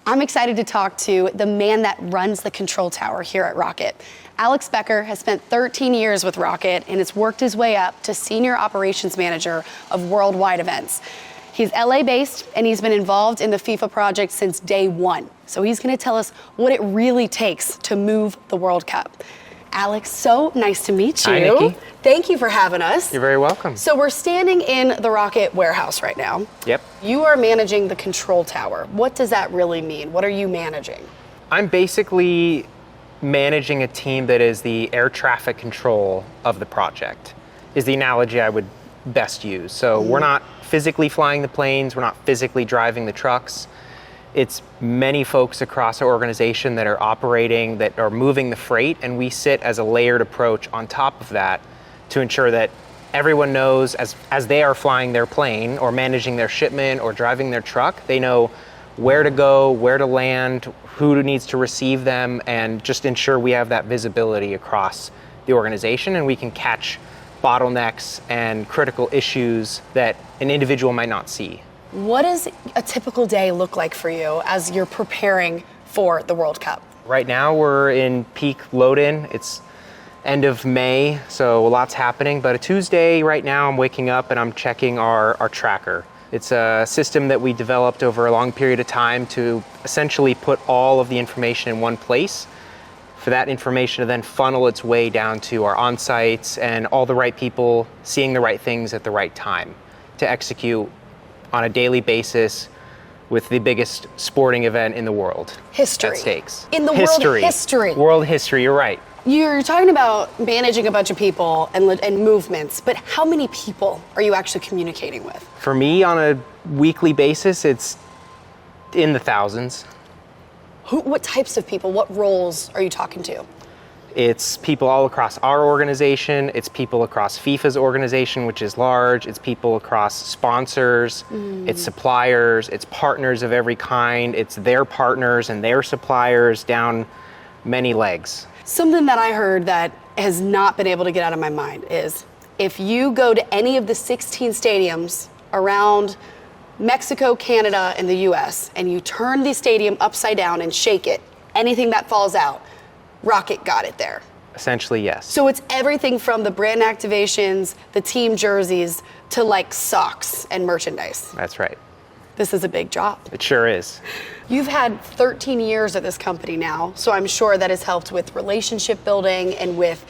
I'm excited to talk to the man that runs the control tower here at Rocket. Alex Becker has spent 13 years with Rocket and has worked his way up to Senior Operations Manager of worldwide events. He's LA-based, and he's been involved in the FIFA project since day one. So he's gonna tell us what it really takes to move the World Cup. Alex, so nice to meet you. Hi, Nikki. Thank you for having us. You're very welcome. So we're standing in the Rocket warehouse right now. Yep. You are managing the control tower. What does that really mean? What are you managing? I'm basically managing a team that is the air traffic control of the project, is the analogy I would best use. So we're not physically flying the planes, we're not physically driving the trucks. It's many folks across our organization that are operating, that are moving the freight, and we sit as a layered approach on top of that to ensure that everyone knows as they are flying their plane or managing their shipment or driving their truck, they know where to go, where to land, who needs to receive them, and just ensure we have that visibility across the organization and we can catch bottlenecks and critical issues that an individual might not see. What does a typical day look like for you as you're preparing for the World Cup? Right now we're in peak load-in. It's end of May, so a lot's happening. But a Tuesday right now, I'm waking up and I'm checking our tracker. It's a system that we developed over a long period of time to essentially put all of the information in one place, for that information to then funnel its way down to our on-sites and all the right people seeing the right things at the right time to execute on a daily basis with the biggest sporting event in the world. History. At stakes. In the world history. World history, you're right. You're talking about managing a bunch of people and movements, but how many people are you actually communicating with? For me, on a weekly basis, it's in the thousands. What types of people, what roles are you talking to? It's people all across our organization. It's people across FIFA's organization, which is large. It's people across sponsors. It's suppliers. It's partners of every kind. It's their partners and their suppliers down many legs. Something that I heard that has not been able to get out of my mind is if you go to any of the 16 stadiums around Mexico, Canada, and the US, and you turn the stadium upside down and shake it, anything that falls out, Rocket got it there. Essentially, yes. So it's everything from the brand activations, the team jerseys, to like socks and merchandise. That's right. This is a big job. It sure is. You've had 13 years at this company now, so I'm sure that has helped with relationship building and with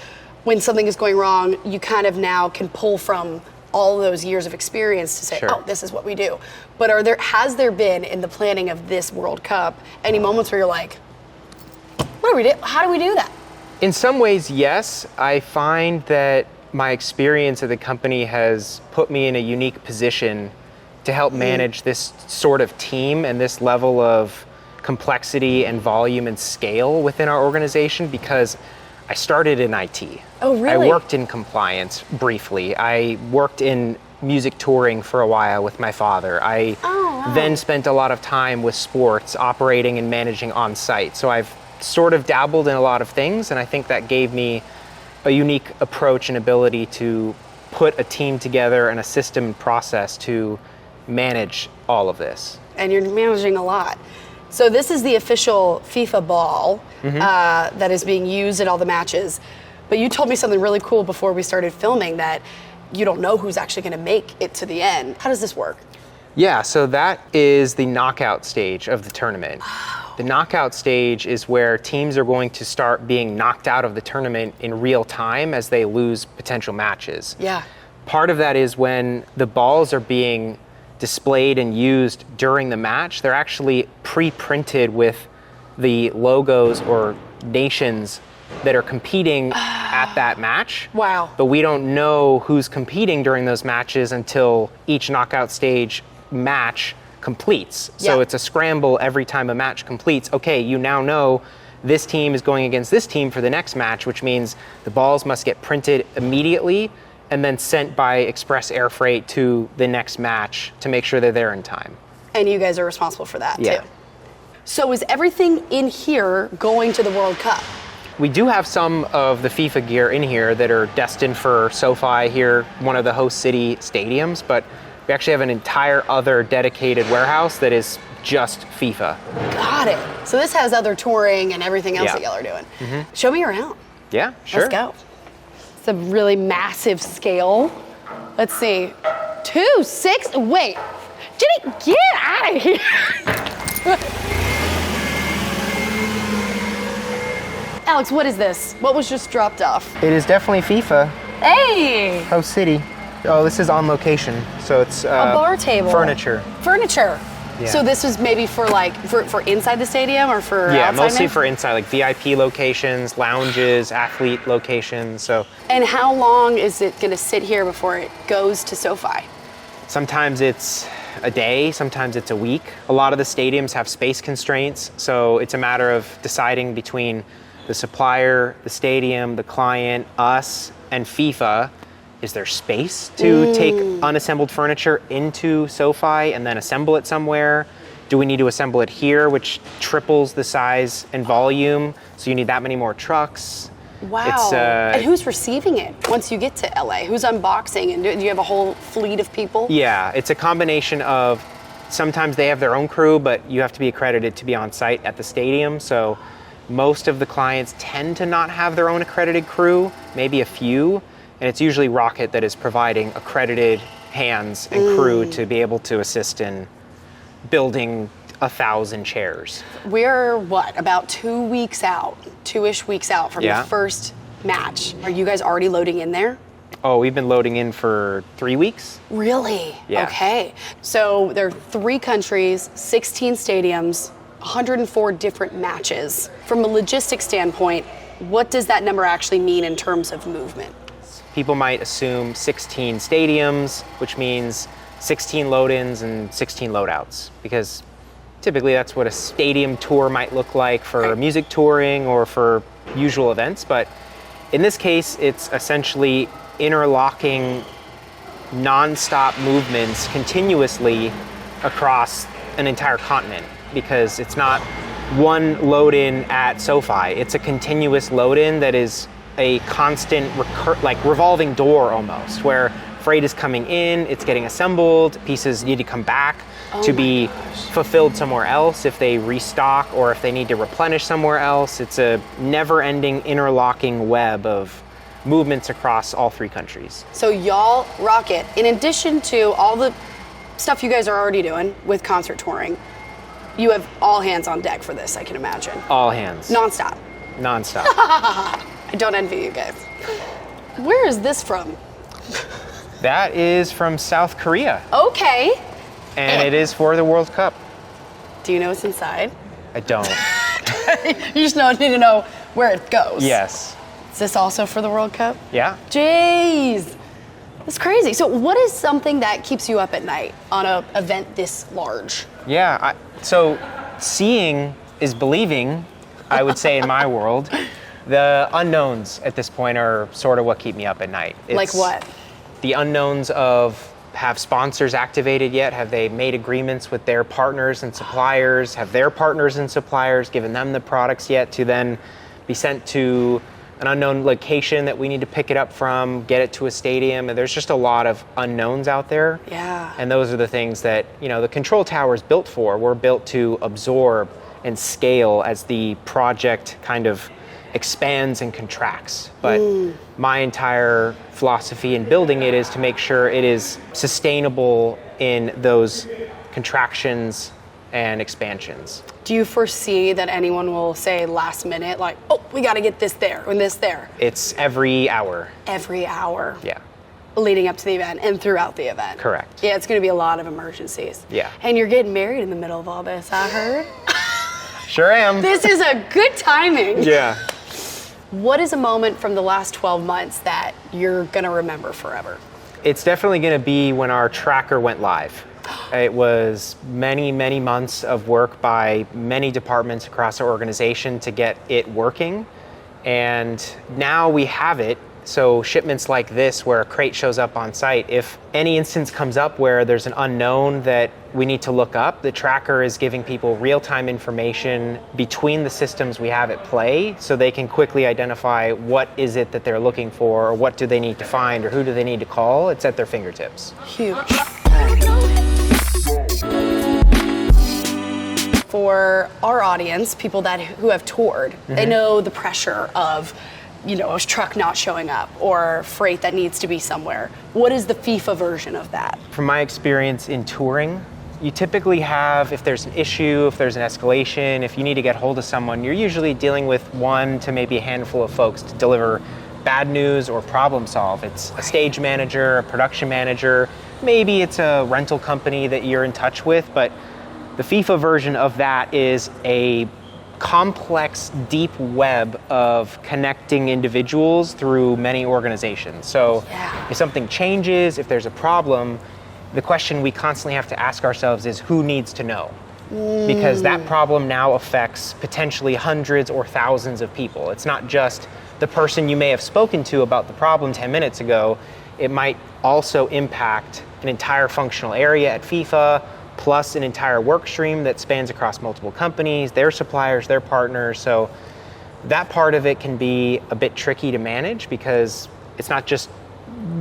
when something is going wrong, you kind of now can pull from all those years of experience to say, oh, this is what we do. But has there been in the planning of this World Cup any moments where you're like, what do we do? How do we do that? In some ways, yes. I find that my experience at the company has put me in a unique position to help manage this sort of team and this level of complexity and volume and scale within our organization because I started in IT. Oh, really? I worked in compliance briefly. I worked in music touring for a while with my father. I then spent a lot of time with sports, operating and managing on site. So I've sort of dabbled in a lot of things, and I think that gave me a unique approach and ability to put a team together and a system and process to manage all of this. And you're managing a lot. So this is the official FIFA ball that is being used at all the matches. But you told me something really cool before we started filming, that you don't know who's actually going to make it to the end. How does this work? Yeah, so that is the knockout stage of the tournament. The knockout stage is where teams are going to start being knocked out of the tournament in real time as they lose potential matches. Yeah. Part of that is when the balls are being displayed and used during the match, they're actually pre-printed with the logos or nations that are competing at that match. Wow. But we don't know who's competing during those matches until each knockout stage match completes. So it's a scramble every time a match completes. Okay, you now know this team is going against this team for the next match, which means the balls must get printed immediately and then sent by express air freight to the next match to make sure they're there in time. And you guys are responsible for that too. So is everything in here going to the World Cup? We do have some of the FIFA gear in here that are destined for SoFi here, one of the host city stadiums, but we actually have an entire other dedicated warehouse that is just FIFA. Got it. So this has other touring and everything else Yeah. that y'all are doing. Show me around. Yeah, sure. Let's go. It's a really massive scale. Let's see. 2.6. Wait. Jenny, get out of here. Alex, what is this? What was just dropped off? It is definitely FIFA. Hey! Oh, City. Oh, this is on location, so it's A bar table. furniture. Furniture. Yeah. So this was maybe for like, for inside the stadium or for Yeah, outside mostly maybe? for inside, like VIP locations, lounges, athlete locations. So And how long is it gonna sit here before it goes to SoFi? sometimes it's a day, sometimes it's a week. A lot of the stadiums have space constraints, so it's a matter of deciding between the supplier, the stadium, the client, us, and FIFA. Is there space to take unassembled furniture into SoFi and then assemble it somewhere? Do we need to assemble it here, which triples the size and volume? So you need that many more trucks. Wow. It's, and who's receiving it once you get to LA? Who's unboxing? And do you have a whole fleet of people? Yeah, it's a combination of sometimes they have their own crew, but you have to be accredited to be on site at the stadium. So most of the clients tend to not have their own accredited crew, maybe a few. And it's usually Rocket that is providing accredited hands and crew to be able to assist in building 1,000 chairs. We're what, about 2 weeks out, 2-ish weeks out from Yeah. the first match. Are you guys already loading in there? Oh, we've been loading in for 3 weeks. Really? Yeah. Okay. So there are 3 countries, 16 stadiums, 104 different matches. From a logistics standpoint, what does that number actually mean in terms of movement? People might assume 16 stadiums, which means 16 load-ins and 16 load-outs, because typically that's what a stadium tour might look like for Right. music touring or for usual events. But in this case, it's essentially interlocking non-stop movements continuously across an entire continent, because it's not one load-in at SoFi. It's a continuous load-in that is a constant revolving door almost, where freight is coming in, it's getting assembled, pieces need to come back to be fulfilled somewhere else if they restock or if they need to replenish somewhere else. It's a never-ending interlocking web of movements across all 3 countries. So y'all Rocket, in addition to all the stuff you guys are already doing with concert touring, you have all hands on deck for this, I can imagine. All hands. Nonstop. Non-stop. I don't envy you guys. Where is this from? That is from South Korea, Okay. and it is for the World Cup. Do you know what's inside? I don't. You just need to know where it goes. Yes. Is this also for the World Cup? Yeah. Jeez. That's crazy. So what is something that keeps you up at night on an event this large? Yeah. So seeing is believing, I would say, in my world. The unknowns at this point are sort of what keep me up at night. Like what? The unknowns of, have sponsors activated yet? Have they made agreements with their partners and suppliers? Have their partners and suppliers given them the products yet to then be sent to an unknown location that we need to pick it up from, get it to a stadium? And there's just a lot of unknowns out there. Yeah. And those are the things that, the control tower is built for. We're built to absorb and scale as the project kind of expands and contracts. But my entire philosophy in building it is to make sure it is sustainable in those contractions and expansions. Do you foresee that anyone will say last minute, like, oh, we got to get this there and this there? It's every hour. Every hour. Yeah. Leading up to the event and throughout the event. Correct. Yeah, it's going to be a lot of emergencies. Yeah. And you're getting married in the middle of all this, I heard. Sure am. This is a good timing. Yeah. What is a moment from the last 12 months that you're going to remember forever? It's definitely going to be when our tracker went live. It was many, many months of work by many departments across our organization to get it working. And now we have it. So shipments like this, where a crate shows up on site, if any instance comes up where there's an unknown that we need to look up, the tracker is giving people real-time information between the systems we have at play, so they can quickly identify what is it that they're looking for, or what do they need to find, or who do they need to call. It's at their fingertips. Huge. for our audience, people who have toured, they know the pressure of, a truck not showing up or freight that needs to be somewhere. What is the FIFA version of that? From my experience in touring, you typically have, if there's an issue, if there's an escalation, if you need to get hold of someone, you're usually dealing with one to maybe a handful of folks to deliver bad news or problem solve. It's a stage manager, a production manager, maybe it's a rental company that you're in touch with, but the FIFA version of that is a complex, deep web of connecting individuals through many organizations. So if something changes, if there's a problem, the question we constantly have to ask ourselves is who needs to know? Because that problem now affects potentially hundreds or thousands of people. It's not just the person you may have spoken to about the problem 10 minutes ago. It might also impact an entire functional area at FIFA, plus an entire work stream that spans across multiple companies, their suppliers, their partners. So that part of it can be a bit tricky to manage because it's not just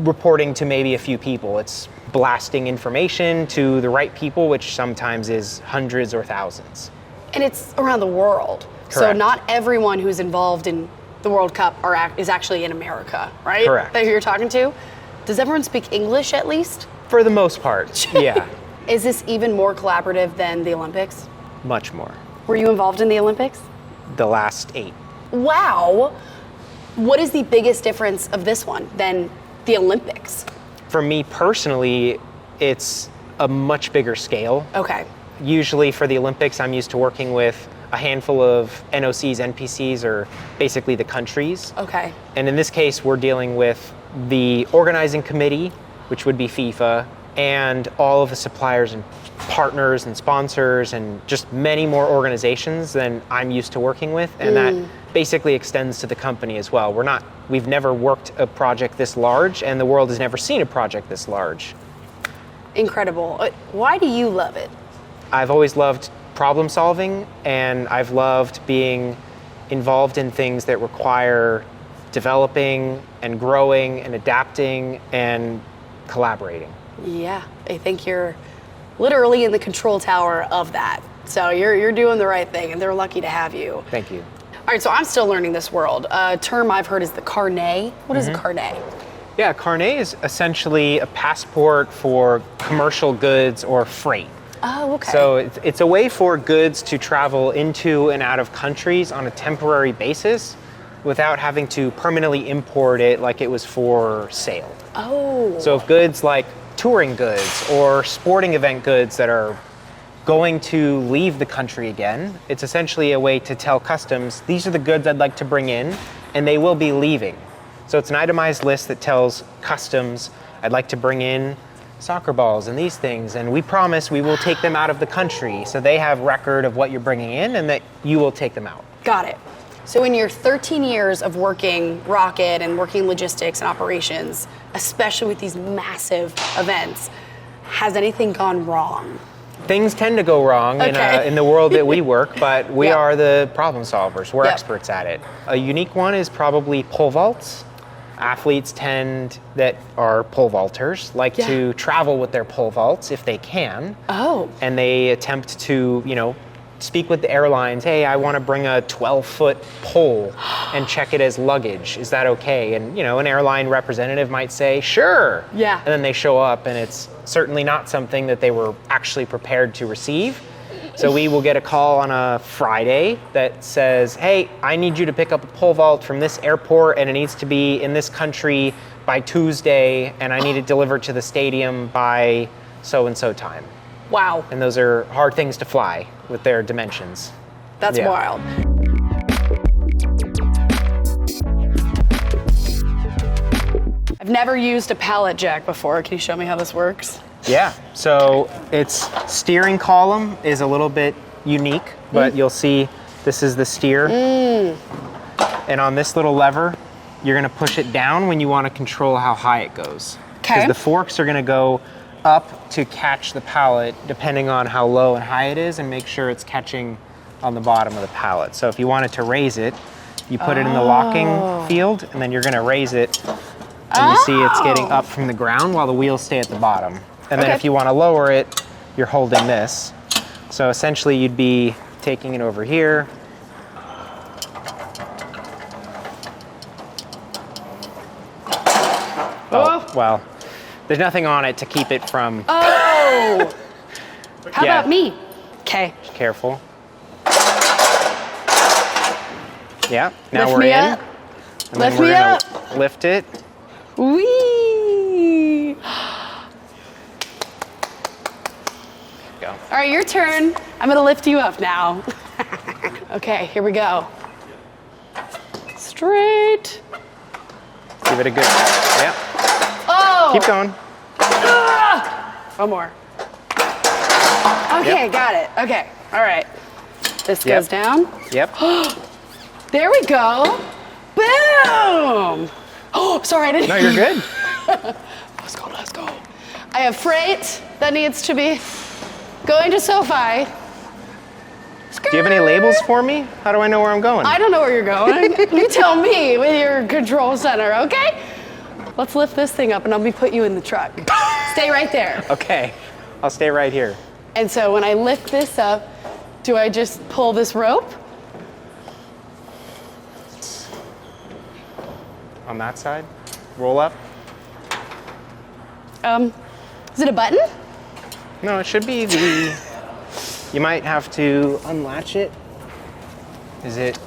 reporting to maybe a few people. It's blasting information to the right people, which sometimes is hundreds or thousands. And it's around the world. Correct. So not everyone who's involved in the World Cup is actually in America, right? Correct. That you're talking to. Does everyone speak English at least? For the most part, yeah. Is this even more collaborative than the Olympics? Much more. Were you involved in the Olympics? The last 8. Wow. What is the biggest difference of this one than the Olympics? For me personally, it's a much bigger scale. Okay. Usually for the Olympics, I'm used to working with a handful of NOCs, NPCs, or basically the countries. Okay. And in this case, we're dealing with the organizing committee, which would be FIFA, and all of the suppliers and partners and sponsors and just many more organizations than I'm used to working with. And that basically extends to the company as well. We've never worked a project this large, and the world has never seen a project this large. Incredible. Why do you love it? I've always loved problem solving, and I've loved being involved in things that require developing and growing and adapting and collaborating. Yeah, I think you're literally in the control tower of that. So you're doing the right thing, and they're lucky to have you. Thank you. All right, so I'm still learning this world. A term I've heard is the Carnet. What is a Carnet? Yeah, Carnet is essentially a passport for commercial goods or freight. Oh, okay. So it's a way for goods to travel into and out of countries on a temporary basis without having to permanently import it like it was for sale. Oh. So if goods like touring goods or sporting event goods that are going to leave the country again, it's essentially a way to tell customs, these are the goods I'd like to bring in, and they will be leaving. So it's an itemized list that tells customs, I'd like to bring in soccer balls and these things, and we promise we will take them out of the country, so they have record of what you're bringing in and that you will take them out. Got it. So in your 13 years of working Rocket and working logistics and operations, especially with these massive events, has anything gone wrong? Things tend to go wrong in the world that we work, but we are the problem solvers. We're experts at it. A unique one is probably pole vaults. Athletes that are pole vaulters like to travel with their pole vaults if they can. Oh. And they attempt to, speak with the airlines, hey, I want to bring a 12-foot pole and check it as luggage. Is that okay? And, an airline representative might say, sure. Yeah. And then they show up and it's certainly not something that they were actually prepared to receive. So we will get a call on a Friday that says, hey, I need you to pick up a pole vault from this airport and it needs to be in this country by Tuesday and I need it delivered to the stadium by so-and-so time. Wow. And those are hard things to fly with their dimensions. That's wild. I've never used a pallet jack before. Can you show me how this works? Yeah, so its steering column is a little bit unique, but you'll see this is the steer. And on this little lever, you're gonna push it down when you wanna control how high it goes. Because the forks are gonna go up to catch the pallet depending on how low and high it is and make sure it's catching on the bottom of the pallet. So if you wanted to raise it, you put it in the locking field and then you're gonna raise it and you see it's getting up from the ground while the wheels stay at the bottom. And then if you want to lower it, you're holding this So essentially you'd be taking it over here. Oh, well, there's nothing on it to keep it from... Oh! How Yeah. about me? Okay. Careful. Yeah, now Lift we're me in. up. And Lift then we're me gonna up. lift it. Whee! Go. All right, your turn. I'm gonna lift you up now. Okay, here we go. Straight. Give it a good... Yeah, Oh! keep going. One more. Okay, Yep. got it. Okay, all right. This Yep. goes down. Yep. There we go. Boom! Oh, sorry, I didn't. No, you're good. Let's go, let's go. I have freight that needs to be going to SoFi. Do you have any labels for me? How do I know where I'm going? I don't know where you're going. You tell me with your control center, okay? Let's lift this thing up and I'll put you in the truck. Stay right there. Okay, I'll stay right here. And so when I lift this up, do I just pull this rope? On that side, roll up. Is it a button? No, it should be the... You might have to unlatch it. Is it...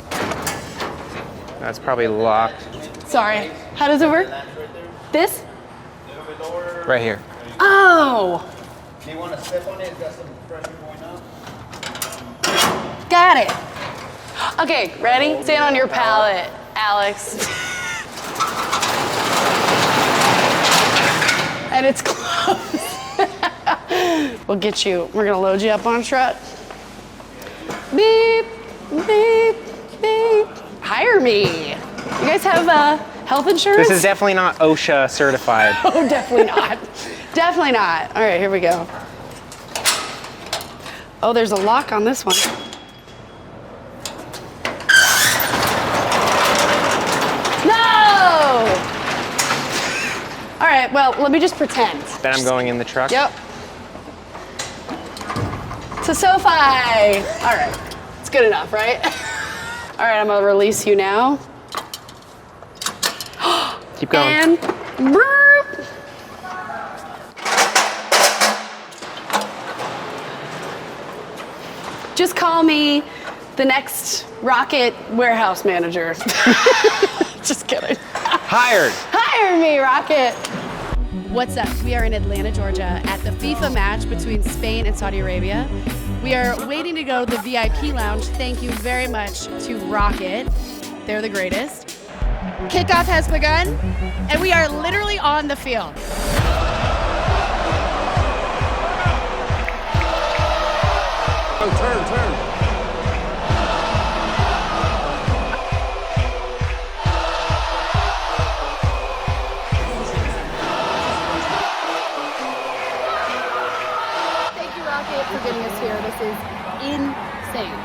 That's probably locked. Sorry, how does it work? This? Right here. Oh, Do you want to step on it? It's got some pressure going up. got it. Okay, ready? Stand on your pallet, Alex. And it's closed. We'll get you, we're gonna load you up on a truck. Beep, beep, beep. Hire me. You guys have health insurance? This is definitely not OSHA certified. Oh, definitely not. Definitely not. All right, here we go. Oh, there's a lock on this one. No! All right, well, let me just pretend. Then I'm going in the truck. Yep. To SoFi. All right, it's good enough, right? All right, I'm gonna release you now. Keep going. And burp. Just call me the next Rocket warehouse manager. Just kidding. Hired. Hire me, Rocket. What's up? We are in Atlanta, Georgia at the FIFA match between Spain and Saudi Arabia. We are waiting to go to the VIP lounge. Thank you very much to Rocket. They're the greatest. Kickoff has begun, and we are literally on the field. Oh, turn. Thank you, Rocket, for getting us here. This is insane.